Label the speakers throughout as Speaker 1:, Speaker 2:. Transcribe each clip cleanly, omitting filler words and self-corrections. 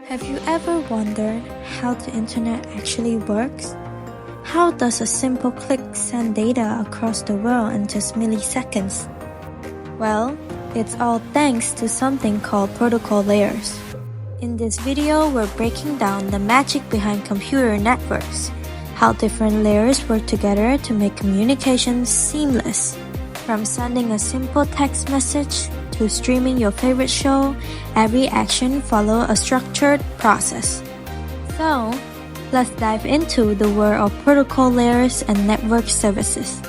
Speaker 1: Have you ever wondered how the internet actually works? How does a simple click send data across the world in just milliseconds? Well, it's all thanks to something called protocol layers. In this video, we're breaking down the magic behind computer networks, how different layers work together to make communication seamless. From sending a simple text message to streaming your favorite show, every action follows a structured process. So, let's dive into the world of protocol layers and network services.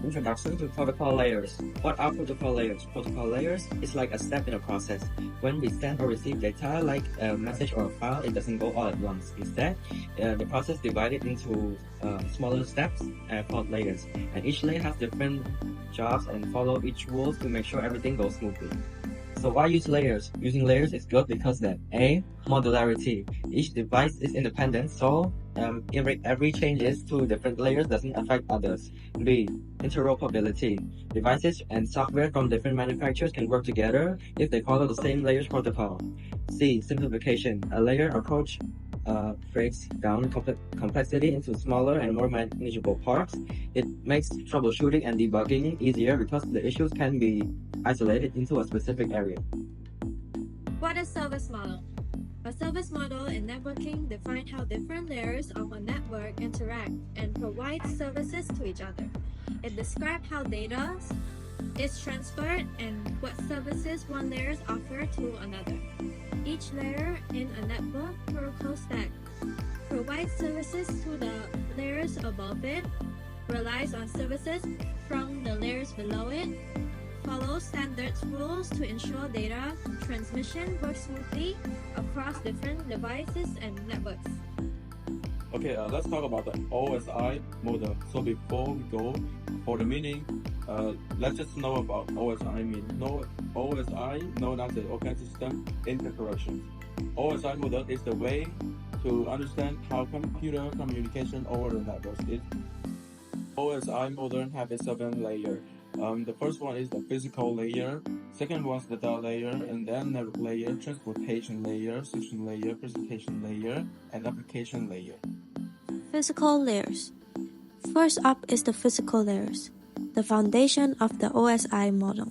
Speaker 2: Introduction to protocol layers. What are protocol layers? Protocol layers is like a step in a process. When we send or receive data like a message or a file, it doesn't go all at once. Instead, the process divided into smaller steps called layers. And each layer has different jobs and follow each rules to make sure everything goes smoothly. So why use layers? Using layers is good because that A. Modularity. Each device is independent, so every changes to different layers doesn't affect others. B. Interoperability. Devices and software from different manufacturers can work together if they follow the same layers protocol. C. Simplification. A layer approach breaks down complexity into smaller and more manageable parts. It makes troubleshooting and debugging easier because the issues can be isolated into a specific area.
Speaker 3: What is service model? A service model in networking defines how different layers of a network interact and provide services to each other. It describes how data is transferred and what services one layer offers to another. Each layer in a network protocol stack provides services to the layers above it, relies on services from the layers below it, follows standard rules to ensure data transmission works smoothly across different devices and networks.
Speaker 4: Okay, let's talk about the OSI model. So before we go for the meaning, let's just know about OSI mean. OSI known as the Operating System Interconnection. OSI model is the way to understand how computer communication over the networks is. OSI model have a 7 layer. The first one is the physical layer, second one is the data layer, and then network layer, transportation layer, system layer, presentation layer, and application layer.
Speaker 1: Physical layers. First up is the physical layers, the foundation of the OSI model.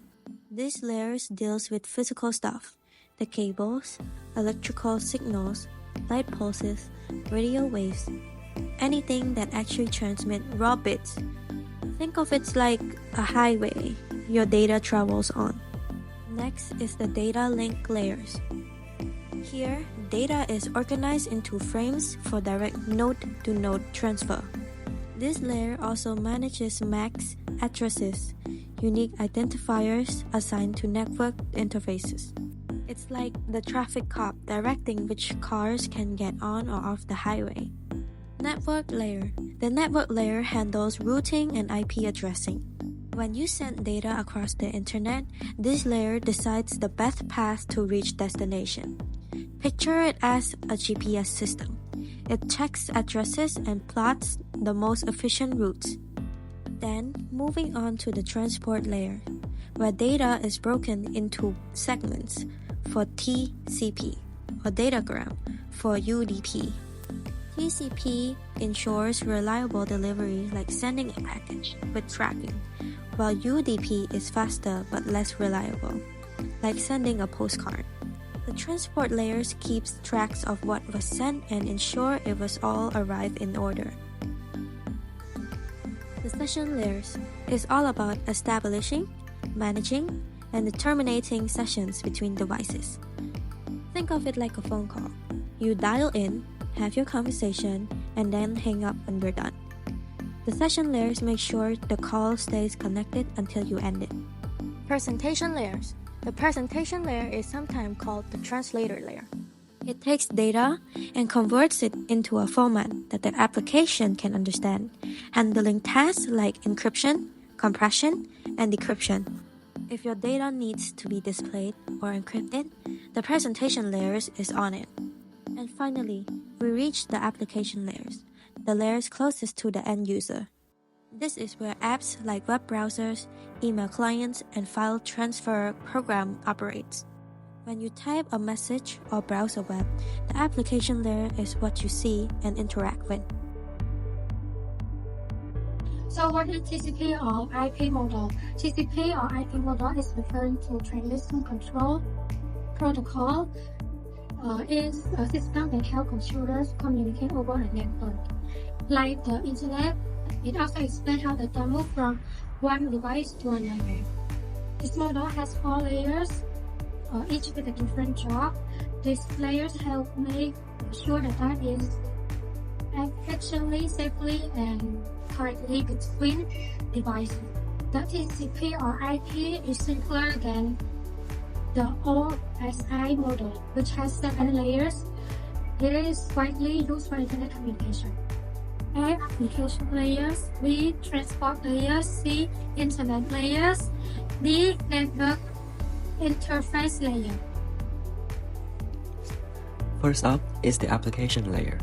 Speaker 1: These layers deals with physical stuff, the cables, electrical signals, light pulses, radio waves, anything that actually transmit raw bits. Think of it like a highway your data travels on. Next is the data link layers. Here, data is organized into frames for direct node-to-node transfer. This layer also manages MAC addresses, unique identifiers assigned to network interfaces. It's like the traffic cop directing which cars can get on or off the highway. Network layer. The network layer handles routing and IP addressing. When you send data across the internet, this layer decides the best path to reach destination. Picture it as a GPS system. It checks addresses and plots the most efficient routes. Then, moving on to the transport layer, where data is broken into segments for TCP, or datagram for UDP. TCP ensures reliable delivery like sending a package with tracking, while UDP is faster but less reliable, like sending a postcard. The transport layers keeps tracks of what was sent and ensure it was all arrived in order. The session layers is all about establishing, managing, and terminating sessions between devices. Think of it like a phone call. You dial in, have your conversation, and then hang up when you're done. The session layers make sure the call stays connected until you end it. Presentation layers. The presentation layer is sometimes called the translator layer. It takes data and converts it into a format that the application can understand, handling tasks like encryption, compression, and decryption. If your data needs to be displayed or encrypted, The presentation layers is on it. And finally, we reach the application layers, the layers closest to the end user. This is where apps like web browsers, email clients, and file transfer program operates. When you type a message or browse a web, the application layer is what you see and interact with.
Speaker 5: So what is TCP or IP model? TCP or IP model is referring to Transmission Control Protocol. Is a system that helps computers communicate over a network. Like the internet, it also explains how the data moves from one device to another. This model has 4 layers, each with a different job. These layers help make sure the data is efficiently, safely, and correctly between devices. The TCP or IP is simpler than the OSI model, which has 7 layers. It is widely used for internet communication. A. Application layers. B. Transport layers. C. Internet layers. D. Network interface layer.
Speaker 2: First up is the application layer.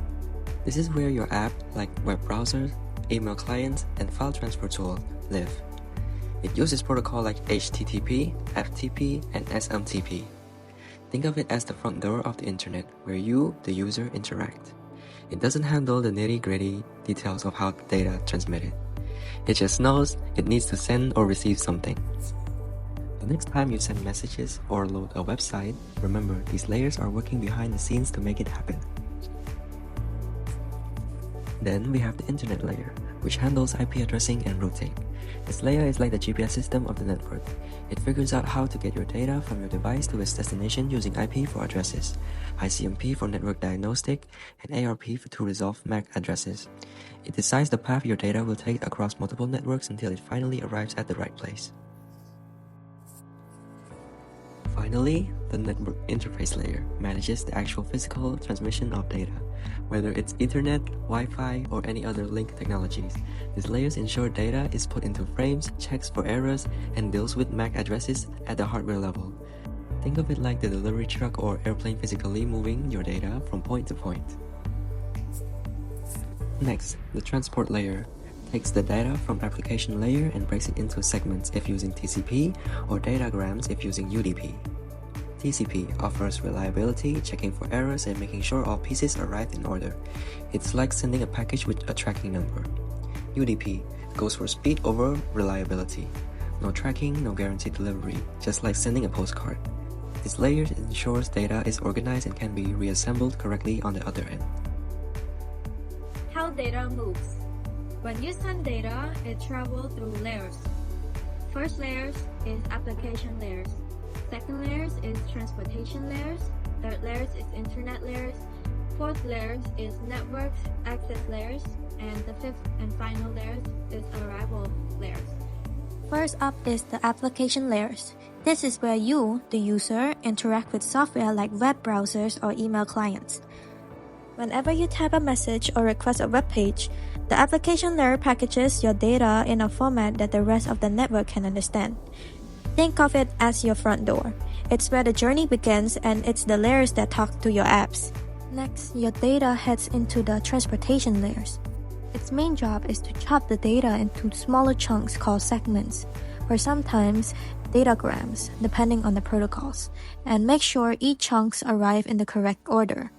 Speaker 2: This is where your app, like web browsers, email clients, and file transfer tool, live. It uses protocols like HTTP, FTP, and SMTP. Think of it as the front door of the internet where you, the user, interact. It doesn't handle the nitty-gritty details of how data transmitted. It just knows it needs to send or receive something. The next time you send messages or load a website, remember these layers are working behind the scenes to make it happen. Then we have the internet layer, which handles IP addressing and routing. This layer is like the GPS system of the network. It figures out how to get your data from your device to its destination using IP for addresses, ICMP for network diagnostic, and ARP to resolve MAC addresses. It decides the path your data will take across multiple networks until it finally arrives at the right place. Finally, the network interface layer manages the actual physical transmission of data. Whether it's Ethernet, Wi-Fi, or any other link technologies, these layers ensure data is put into frames, checks for errors, and deals with MAC addresses at the hardware level. Think of it like the delivery truck or airplane physically moving your data from point to point. Next, the transport layer takes the data from application layer and breaks it into segments if using TCP or datagrams if using UDP. TCP offers reliability, checking for errors, and making sure all pieces arrive in order. It's like sending a package with a tracking number. UDP goes for speed over reliability. No tracking, no guaranteed delivery, just like sending a postcard. This layer ensures data is organized and can be reassembled correctly on the other end.
Speaker 3: How data moves. When you send data, it travels through layers. First layers is application layers. Second layers is transportation layers. Third layers is internet layers. Fourth layers is network access layers. And the fifth and final layers is arrival layers.
Speaker 1: First up is the application layers. This is where you, the user, interact with software like web browsers or email clients. Whenever you type a message or request a web page, the application layer packages your data in a format that the rest of the network can understand. Think of it as your front door. It's where the journey begins, and it's the layers that talk to your apps. Next, your data heads into the transportation layers. Its main job is to chop the data into smaller chunks called segments, or sometimes datagrams, depending on the protocols, and make sure each chunks arrive in the correct order.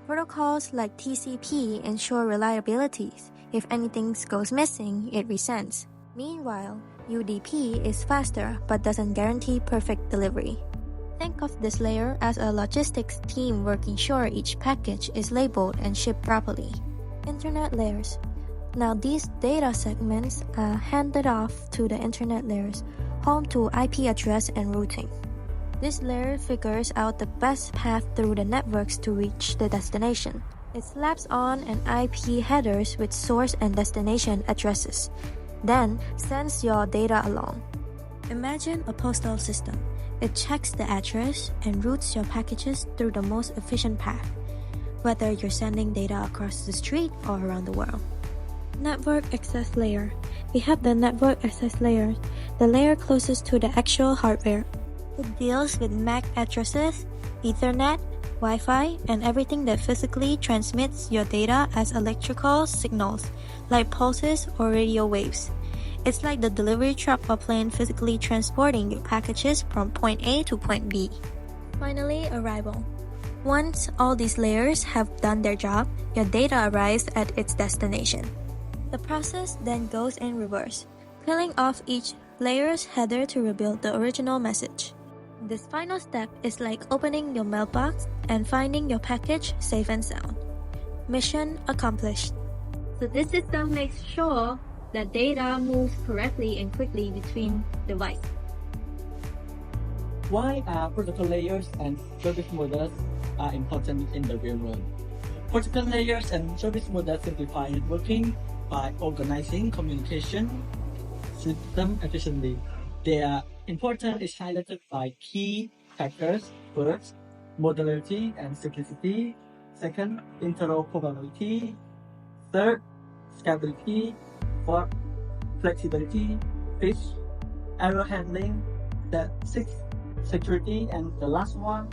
Speaker 1: Protocols like TCP ensure reliability. If anything goes missing, it resends. Meanwhile, UDP is faster but doesn't guarantee perfect delivery. Think of this layer as a logistics team working sure each package is labeled and shipped properly. Internet layers. Now these data segments are handed off to the internet layers, home to IP address and routing. This layer figures out the best path through the networks to reach the destination. It slaps on an IP headers with source and destination addresses, then sends your data along. Imagine a postal system. It checks the address and routes your packages through the most efficient path, whether you're sending data across the street or around the world. Network access layer. We have the network access layer, the layer closest to the actual hardware. It deals with MAC addresses, Ethernet, Wi-Fi, and everything that physically transmits your data as electrical signals, like pulses or radio waves. It's like the delivery truck or plane physically transporting your packages from point A to point B. Finally, arrival. Once all these layers have done their job, your data arrives at its destination. The process then goes in reverse, peeling off each layer's header to rebuild the original message. This final step is like opening your mailbox and finding your package safe and sound. Mission accomplished.
Speaker 3: So this system makes sure that data moves correctly and quickly between devices.
Speaker 6: Why are protocol layers and service models are important in the real world? Protocol layers and service models simplify networking by organizing communication system efficiently. Their importance is highlighted by key factors. First, modularity and simplicity. Second, interoperability. Third, scalability. Fourth, flexibility. Fifth, error handling. Sixth, security. And the last one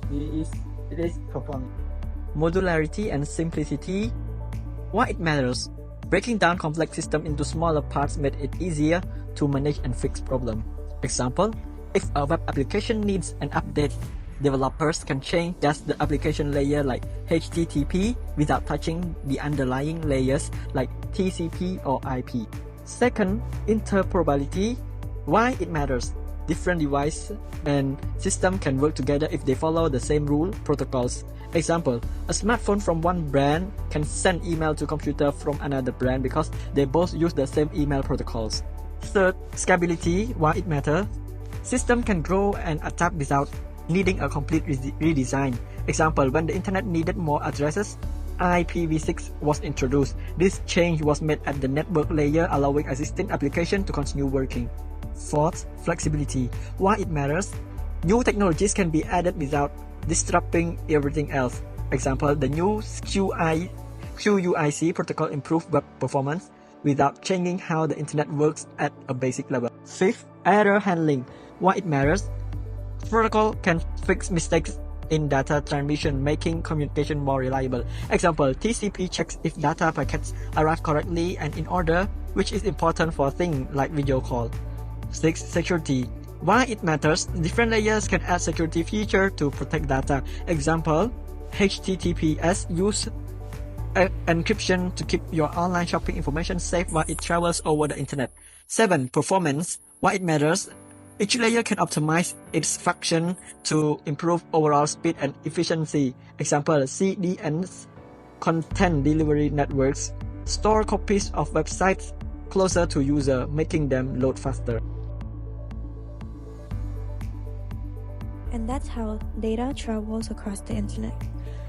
Speaker 6: is performance.
Speaker 7: Modularity and simplicity. Why it matters? Breaking down complex systems into smaller parts made it easier to manage and fix problems. Example, if a web application needs an update, developers can change just the application layer like HTTP without touching the underlying layers like TCP or IP. Second, interoperability. Why it matters? Different devices and systems can work together if they follow the same protocols. Example, a smartphone from one brand can send email to computer from another brand because they both use the same email protocols. Third, scalability. Why it matters? System can grow and adapt without needing a complete redesign. Example, when the internet needed more addresses, IPv6 was introduced. This change was made at the network layer, allowing existing applications to continue working. Fourth, flexibility. Why it matters? New technologies can be added without disrupting everything else. Example, the new QUIC protocol improved web performance without changing how the internet works at a basic level. Fifth, error handling. Why it matters? Protocol can fix mistakes in data transmission, making communication more reliable. Example, TCP checks if data packets arrive correctly and in order, which is important for things like video call. Sixth, security. Why it matters? Different layers can add security feature to protect data. Example, HTTPS use encryption to keep your online shopping information safe while it travels over the internet. 7. Performance. Why it matters? Each layer can optimize its function to improve overall speed and efficiency. Example, CDNs, content delivery networks, store copies of websites closer to user, making them load faster.
Speaker 1: And that's how data travels across the internet,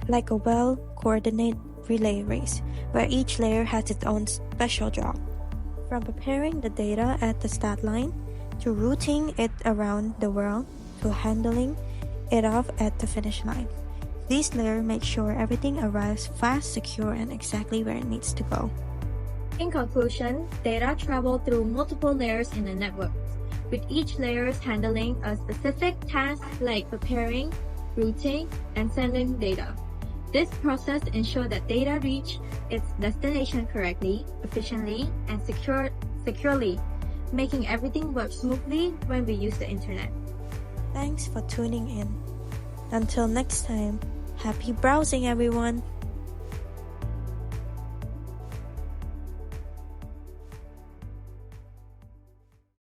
Speaker 1: like a well-coordinated relay race, where each layer has its own special job. From preparing the data at the start line, to routing it around the world, to handling it off at the finish line. These layers make sure everything arrives fast, secure, and exactly where it needs to go.
Speaker 3: In conclusion, data travel through multiple layers in the network, with each layer handling a specific task like preparing, routing, and sending data. This process ensures that data reach its destination correctly, efficiently, and securely, making everything work smoothly when we use the internet.
Speaker 1: Thanks for tuning in. Until next time, happy browsing everyone!